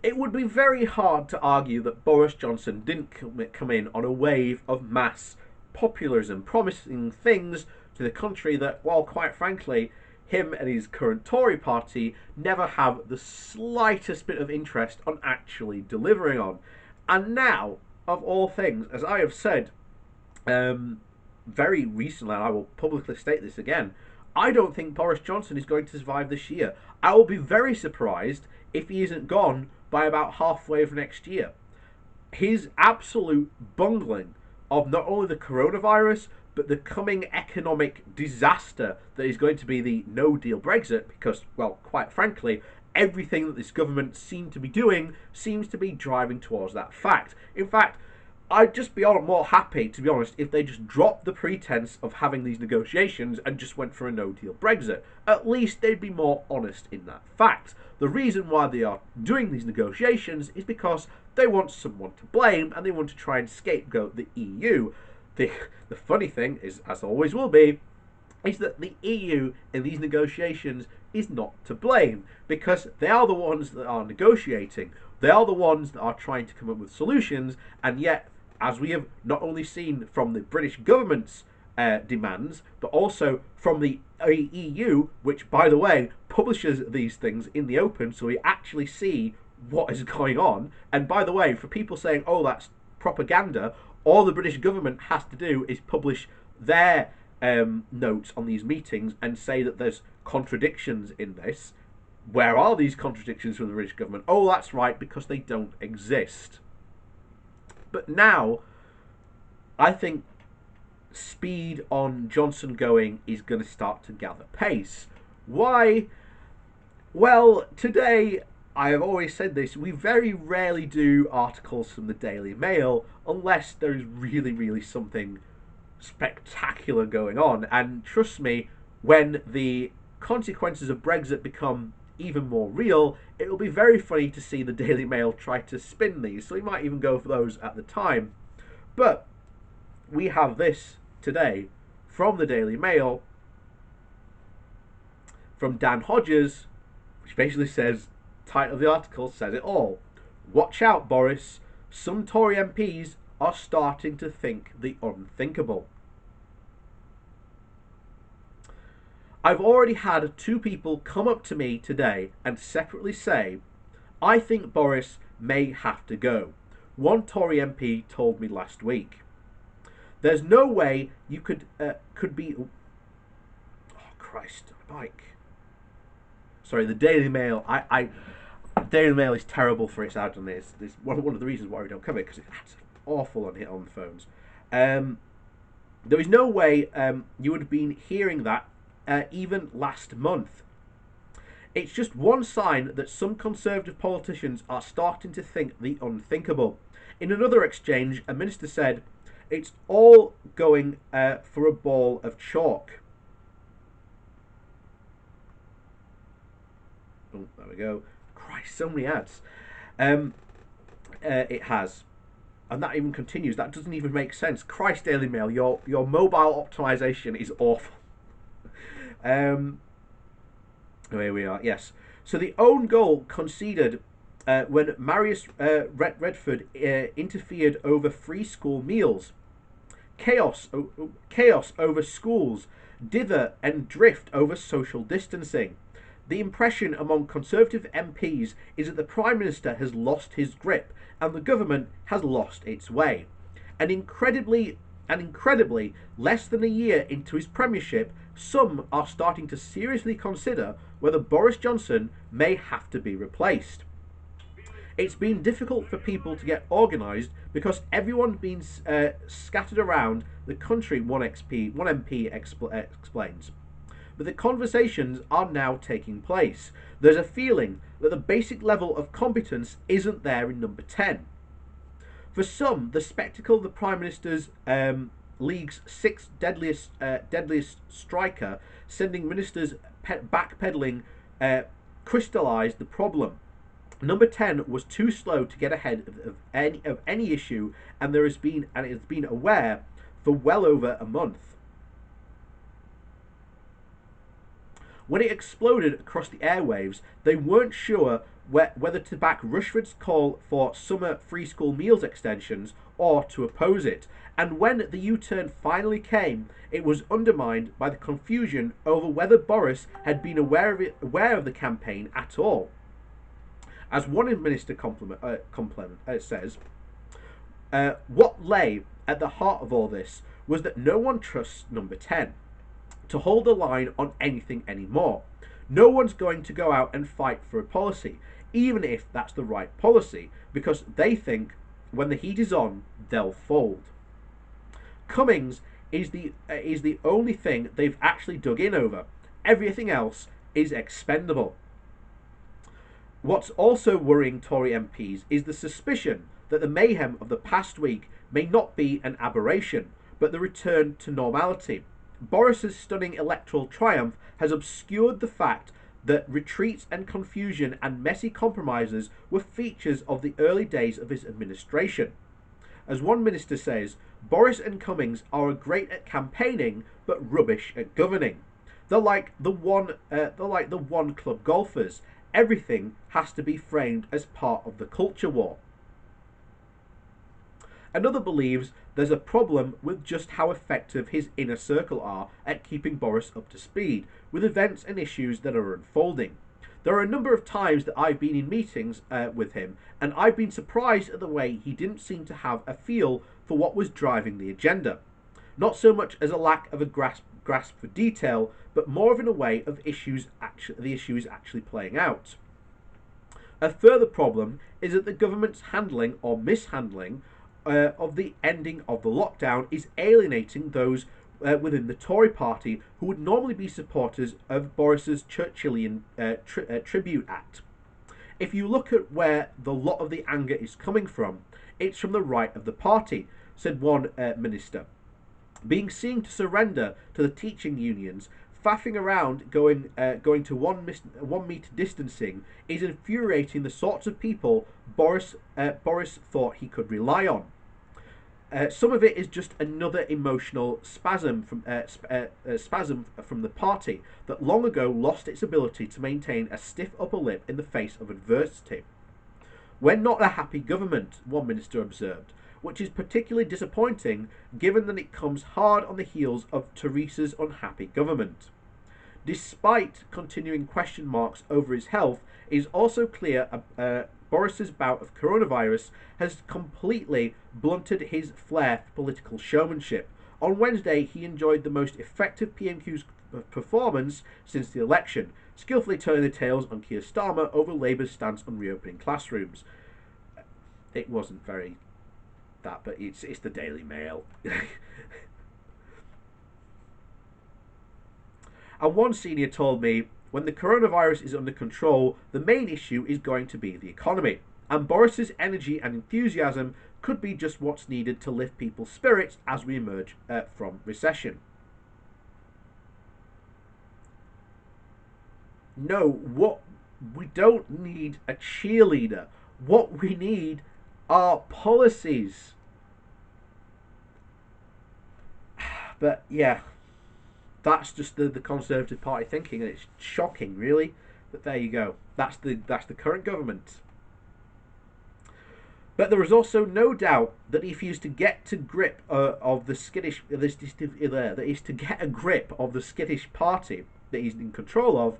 it would be very hard to argue that Boris Johnson didn't come in on a wave of mass populism, promising things to the country that, while quite frankly, him and his current Tory party never have the slightest bit of interest on actually delivering on. And now, of all things, as I have said very recently, and I will publicly state this again, I don't think Boris Johnson is going to survive this year. I will be very surprised if he isn't gone by about halfway of next year. His absolute bungling of not only the coronavirus, but the coming economic disaster that is going to be the no deal Brexit, because, well, quite frankly, everything that this government seems to be doing seems to be driving towards that fact. In fact, I'd just be more happy, to be honest, if they just dropped the pretense of having these negotiations and just went for a no-deal Brexit. At least they'd be more honest in that fact. The reason why they are doing these negotiations is because they want someone to blame and they want to try and scapegoat the EU. The funny thing is, as always will be, is that the EU in these negotiations is not to blame, because they are the ones that are negotiating. They are the ones that are trying to come up with solutions, and yet, as we have not only seen from the British government's demands, but also from the EU, which, by the way, publishes these things in the open, so we actually see what is going on. And by the way, for people saying, oh, that's propaganda, all the British government has to do is publish their notes on these meetings and say that there's contradictions in this. Where are these contradictions from the British government? Oh, that's right, because they don't exist. But now, I think speed on Johnson going is going to start to gather pace. Why? Well, today, I have always said this, we very rarely do articles from the Daily Mail unless there's really, really something spectacular going on. And trust me, when the consequences of Brexit become even more real, it will be very funny to see the Daily Mail try to spin these, so we might even go for those at the time. But we have this today from the Daily Mail, from Dan Hodges, which basically says, title of the article says it all. Watch out, Boris. Some Tory MPs are starting to think the unthinkable. I've already had 2 people come up to me today and separately say, I think Boris may have to go. One Tory MP told me last week. There's no way you could be... Oh, Christ, bike. Sorry, the Daily Mail. Daily Mail is terrible for its ad on this. This one of the reasons why we don't cover it, because it's awful on the phones. There is no way you would have been hearing that even last month. It's just one sign that some Conservative politicians are starting to think the unthinkable. In another exchange, a minister said, it's all going for a ball of chalk. Oh, there we go. Christ, so many ads. It has. And that even continues. That doesn't even make sense. Christ, Daily Mail, your mobile optimization is awful. Here we are, yes. So the own goal conceded when Marius Redford interfered over free school meals. Chaos over schools, dither and drift over social distancing. The impression among Conservative MPs is that the Prime Minister has lost his grip and the government has lost its way. And incredibly, less than a year into his premiership, some are starting to seriously consider whether Boris Johnson may have to be replaced. It's been difficult for people to get organised because everyone's been scattered around the country, one MP explains. But the conversations are now taking place. There's a feeling that the basic level of competence isn't there in number 10. For some, the spectacle of the Prime Minister's league's 6th deadliest striker, sending ministers backpedaling, crystallised the problem. Number 10 was too slow to get ahead of any issue, and it has been aware for well over a month. When it exploded across the airwaves, they weren't sure whether to back Rushford's call for summer free school meals extensions or to oppose it. And when the U-turn finally came, it was undermined by the confusion over whether Boris had been aware of the campaign at all. As one minister says, what lay at the heart of all this was that no one trusts Number 10 to hold the line on anything anymore. No one's going to go out and fight for a policy, even if that's the right policy, because they think when the heat is on, they'll fold. Cummings is the only thing they've actually dug in over. Everything else is expendable. What's also worrying Tory MPs is the suspicion that the mayhem of the past week may not be an aberration, but the return to normality. Boris's stunning electoral triumph has obscured the fact that retreats and confusion and messy compromises were features of the early days of his administration. As one minister says, Boris and Cummings are great at campaigning but rubbish at governing. They're like the one club golfers. Everything has to be framed as part of the culture war. Another believes there's a problem with just how effective his inner circle are at keeping Boris up to speed with events and issues that are unfolding. There are a number of times that I've been in meetings with him, and I've been surprised at the way he didn't seem to have a feel for what was driving the agenda. Not so much as a lack of a grasp for detail, but more of in a way of the issues actually playing out. A further problem is that the government's handling or mishandling of the ending of the lockdown is alienating those within the Tory party who would normally be supporters of Boris's Churchillian Tribute Act. If you look at where the lot of the anger is coming from, it's from the right of the party, said one minister. Being seen to surrender to the teaching unions, faffing around going to 1 metre distancing is infuriating the sorts of people Boris thought he could rely on. Some of it is just another emotional spasm from the party that long ago lost its ability to maintain a stiff upper lip in the face of adversity. We're not a happy government, one minister observed, which is particularly disappointing given that it comes hard on the heels of Theresa's unhappy government. Despite continuing question marks over his health, it is also clear Boris's bout of coronavirus has completely blunted his flair for political showmanship. On Wednesday, he enjoyed the most effective PMQ's performance since the election, skillfully turning the tails on Keir Starmer over Labour's stance on reopening classrooms. It wasn't very that, but it's the Daily Mail. And one senior told me, when the coronavirus is under control, the main issue is going to be the economy. And Boris's energy and enthusiasm could be just what's needed to lift people's spirits as we emerge from recession. No, what we don't need a cheerleader. What we need are policies. But yeah, that's just the Conservative Party thinking, and it's shocking, really. But there you go. That's the current government. But there is also no doubt that if he is to get to grip of the skittish, that is to get a grip of the skittish party that he's in control of,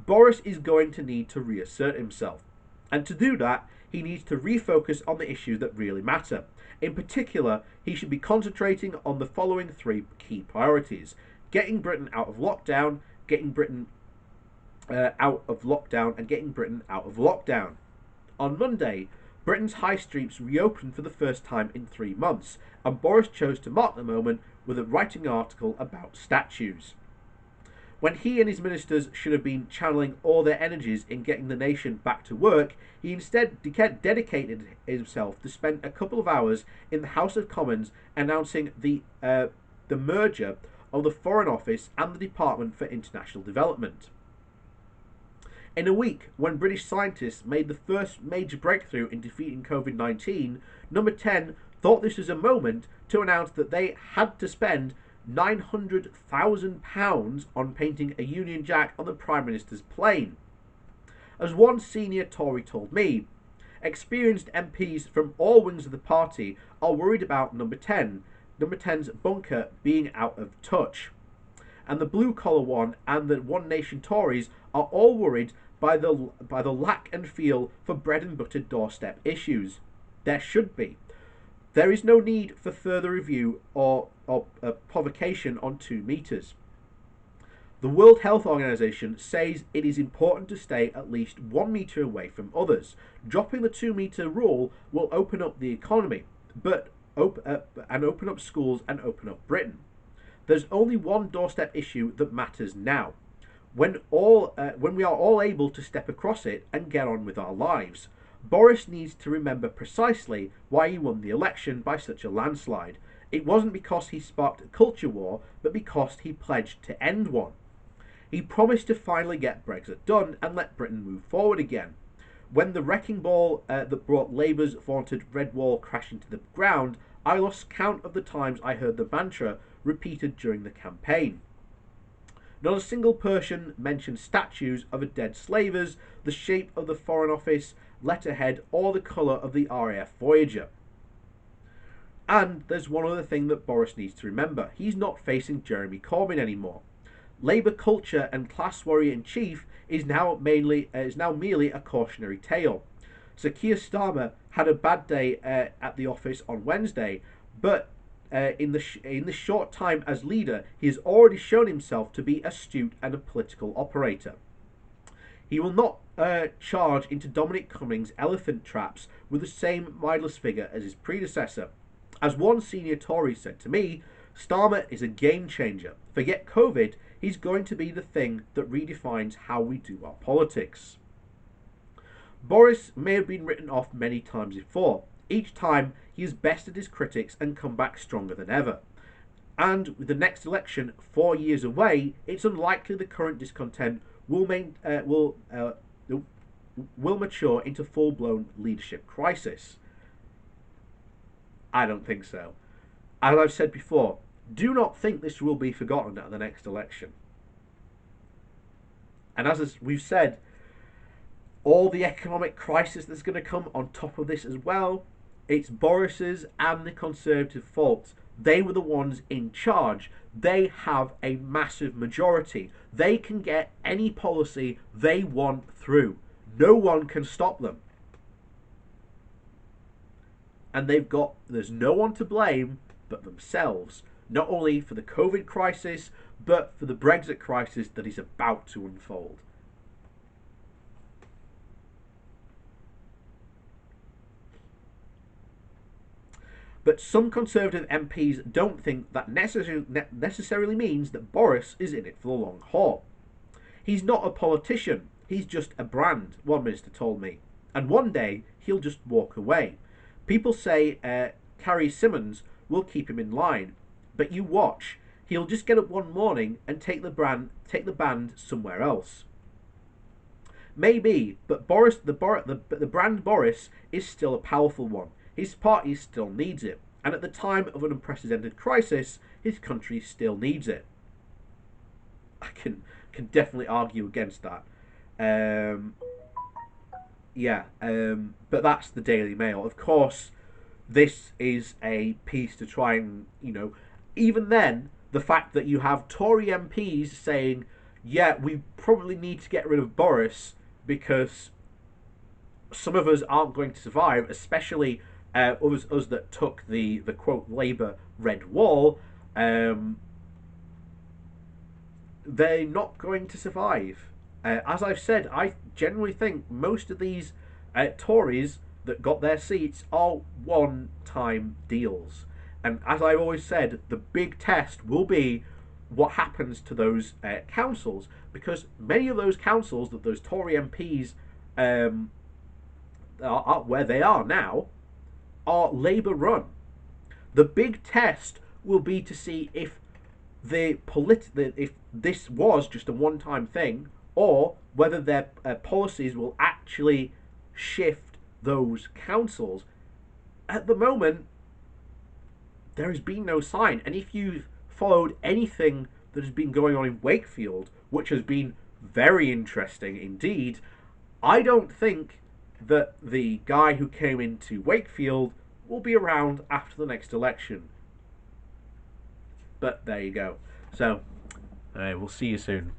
Boris is going to need to reassert himself. And to do that, he needs to refocus on the issues that really matter. In particular, he should be concentrating on the following 3 key priorities: getting Britain out of lockdown, getting Britain out of lockdown, and getting Britain out of lockdown. On Monday, Britain's high streets reopened for the first time in 3 months, and Boris chose to mark the moment with a writing article about statues. When he and his ministers should have been channeling all their energies in getting the nation back to work, he instead dedicated himself to spend a couple of hours in the House of Commons announcing the merger of the Foreign Office and the Department for International Development. In a week when British scientists made the first major breakthrough in defeating COVID-19, Number 10 thought this was a moment to announce that they had to spend £900,000 on painting a Union Jack on the Prime Minister's plane. As one senior Tory told me, experienced MPs from all wings of the party are worried about Number 10's bunker being out of touch. And the blue collar one and the One Nation Tories are all worried by the lack and feel for bread and butter doorstep issues. There should be. There is no need for further review or provocation on 2 metres. The World Health Organization says it is important to stay at least 1 metre away from others. Dropping the 2 metre rule will open up the economy, and open up schools and open up Britain. There's only one doorstep issue that matters now. When we are all able to step across it and get on with our lives. Boris needs to remember precisely why he won the election by such a landslide. It wasn't because he sparked a culture war, but because he pledged to end one. He promised to finally get Brexit done and let Britain move forward again. When the wrecking ball that brought Labour's vaunted red wall crashing to the ground, I lost count of the times I heard the mantra repeated during the campaign. Not a single person mentioned statues of a dead slavers, the shape of the Foreign Office letterhead, or the colour of the RAF Voyager. And there's one other thing that Boris needs to remember. He's not facing Jeremy Corbyn anymore. Labour culture and class warrior in chief is now merely a cautionary tale. Sir Keir Starmer had a bad day at the office on Wednesday, but in the short time as leader, he has already shown himself to be astute and a political operator. He will not charge into Dominic Cummings' elephant traps with the same mindless figure as his predecessor. As one senior Tory said to me, Starmer is a game changer. Forget COVID, he's going to be the thing that redefines how we do our politics. Boris may have been written off many times before. Each time he has bested his critics and come back stronger than ever. And with the next election 4 years away, it's unlikely the current discontent will mature into full-blown leadership crisis. I don't think so. As I've said before, do not think this will be forgotten at the next election. And as we've said, all the economic crisis that's going to come on top of this as well, it's Boris's and the Conservative fault. They were the ones in charge. They have a massive majority. They can get any policy they want through. No one can stop them. And there's no one to blame but themselves. Not only for the COVID crisis, but for the Brexit crisis that is about to unfold. But some Conservative MPs don't think that necessarily means that Boris is in it for the long haul. He's not a politician, he's just a brand, one minister told me. And one day, he'll just walk away. People say Carrie Symonds will keep him in line. But you watch, he'll just get up one morning and take the band somewhere else. Maybe, but the brand Boris is still a powerful one. His party still needs it, and at the time of an unprecedented crisis, his country still needs it. I can definitely argue against that. But that's the Daily Mail. Of course, this is a piece to try and, even then, the fact that you have Tory MPs saying, yeah, we probably need to get rid of Boris because some of us aren't going to survive, especially us that took the quote Labour red wall, they're not going to survive. As I've said, I generally think most of these Tories that got their seats are one-time deals. And as I've always said, the big test will be what happens to those councils, because many of those councils that those Tory MPs are where they are now are Labour run. The big test will be to see if if this was just a one-time thing, or whether their policies will actually shift those councils. At the moment, there has been no sign. And if you've followed anything that has been going on in Wakefield, which has been very interesting indeed, I don't think that the guy who came into Wakefield will be around after the next election. But there you go. So, we'll see you soon.